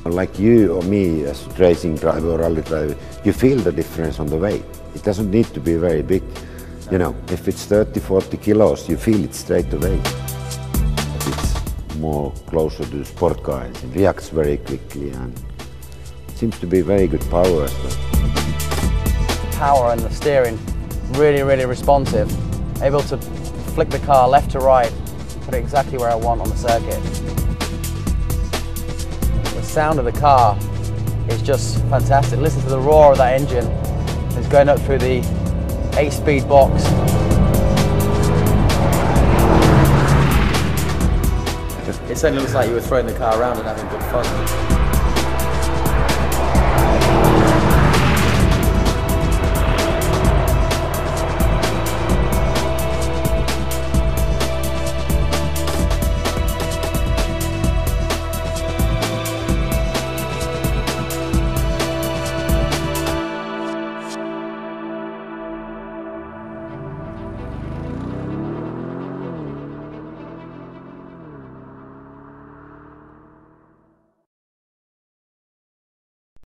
Like you or me as a racing driver or rally driver, you feel the difference on the weight. It doesn't need to be very big. You know, if it's 30, 40 kilos, you feel it straight away. It's more closer to sport cars. It reacts very quickly and it seems to be very good power as well. Power and the steering, really, really responsive. Able to flick the car left to right, put it exactly where I want on the circuit. The sound of the car is just fantastic. Listen to the roar of that engine. It's going up through the 8-speed box. It certainly looks like you were throwing the car around and having good fun.